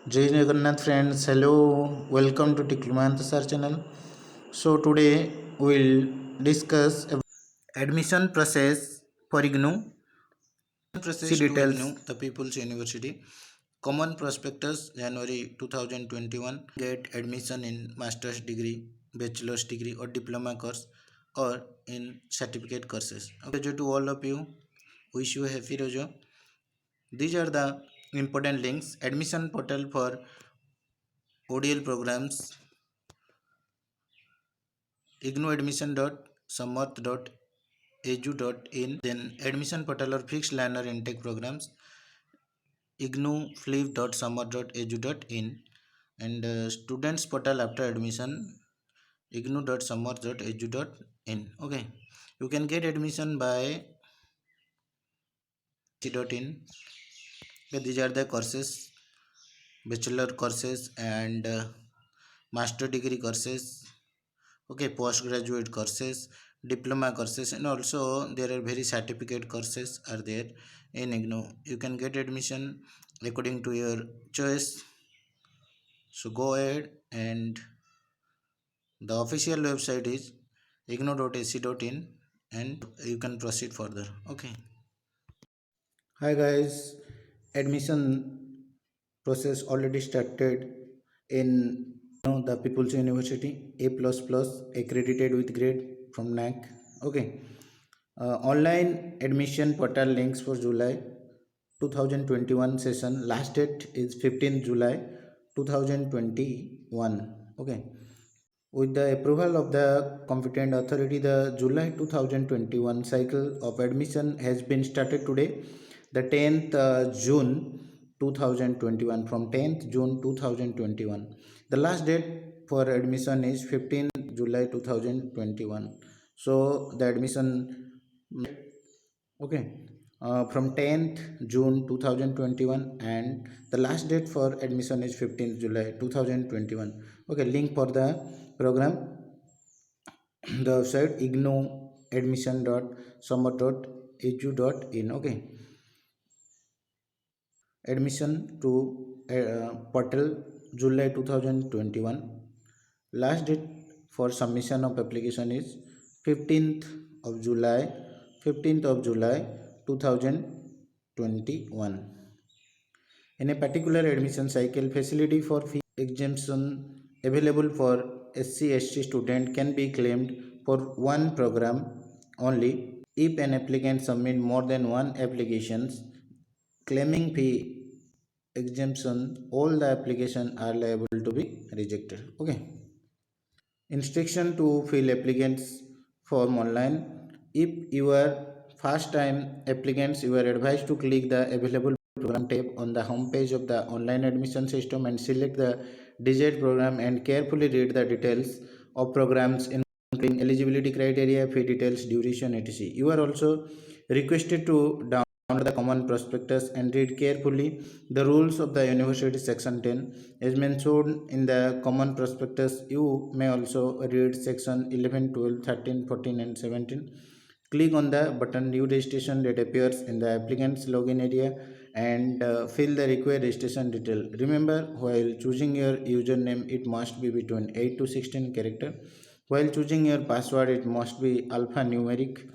Jai Jagannath friends, hello, welcome to Tiklumanth Sir channel. So today we'll discuss about admission process for IGNOU. See Process to details. IGNOU, the People's University. Common prospectus January 2021. Get admission in master's degree, bachelor's degree or diploma course or in certificate courses. Okay, to all of you, wish you a happy Rojo. These are the important links. Admission portal for ODL programs, ignoadmission.samarth.edu.in, then admission portal or fixed learner intake programs, ignuflip.samarth.edu.in, and students portal after admission, ignu.samarth.edu.in. Okay, you can get admission by c.in. Okay, these are the courses, bachelor courses and master degree courses, okay, postgraduate courses, diploma courses, and also there are very certificate courses are there in IGNOU. You can get admission according to your choice. So go ahead, and the official website is igno.ac.in, and you can proceed further. Okay. Hi guys, admission process already started in the People's University, A++ accredited with grade from NAC. Okay, online admission portal links for July 2021 session. Last date is 15th July 2021. Okay, with the approval of the competent authority, the July 2021 cycle of admission has been started today, the 10th June 2021, from 10th June 2021. The last date for admission is 15th July 2021. So the admission, okay, from 10th June 2021, and the last date for admission is 15th July 2021. Okay, link for the program, the website ignoadmission.samarth.edu.in. Okay, admission to portal July 2021. Last date for submission of application is 15th of July 15th of July 2021. In a particular admission cycle, facility for fee exemption available for SC/ST student can be claimed for one program only if an applicant submit more than one applications claiming fee exemption. All the applications are liable to be rejected. Okay, instruction to fill applicants form online. If you are first time applicants, you are advised to click the available program tab on the home page of the online admission system and select the desired program and carefully read the details of programs including eligibility criteria, fee details, duration, etc. You are also requested to download the common prospectus and read carefully the rules of the university. Section 10 is mentioned in the common prospectus. You may also read section 11, 12, 13, 14 and 17. Click on the button new registration that appears in the applicant's login area and fill the required registration detail. Remember, while choosing your username, it must be between 8 to 16 character. While choosing your password, it must be alphanumeric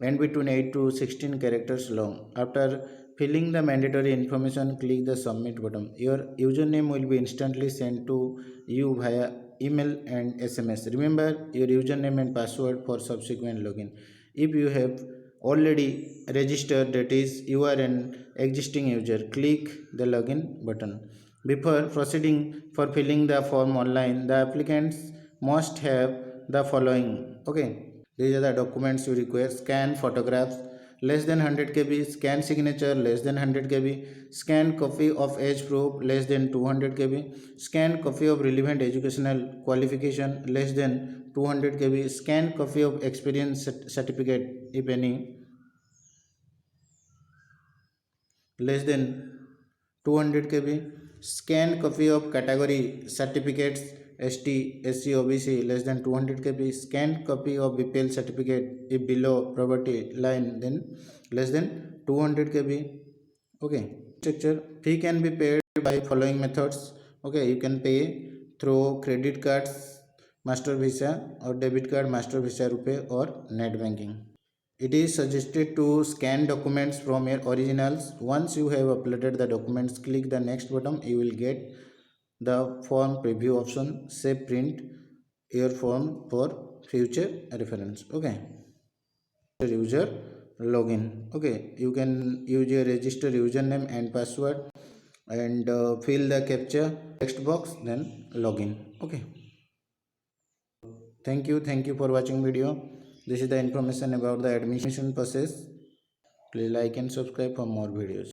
and between 8 to 16 characters long. After filling the mandatory information, click the submit button. Your username will be instantly sent to you via email and SMS. Remember your username and password for subsequent login. If you have already registered, that is you are an existing user, click the login button. Before proceeding for filling the form online, the applicants must have the following. Okay, these are the documents you require: scan photographs less than 100 KB, scan signature less than 100 KB, scan copy of age proof less than 200 KB, scan copy of relevant educational qualification less than 200 KB, scan copy of experience certificate if any less than 200 KB, scan copy of category certificates ST, SC, OBC less than 200 KB, scan copy of BPL certificate if below poverty line then less than 200 KB. Okay, structure fee can be paid by following methods. Okay, you can pay through credit cards, master visa, or debit card, master visa, rupee, or net banking. It is suggested to scan documents from your originals. Once you have uploaded the documents, click the next button. You will get the form preview option. Save print your form for future reference. Okay, user login. Okay, you can use your register username and password and fill the captcha text box, then login. Okay, thank you for watching video. This is the information about the admission process. Please like and subscribe for more videos.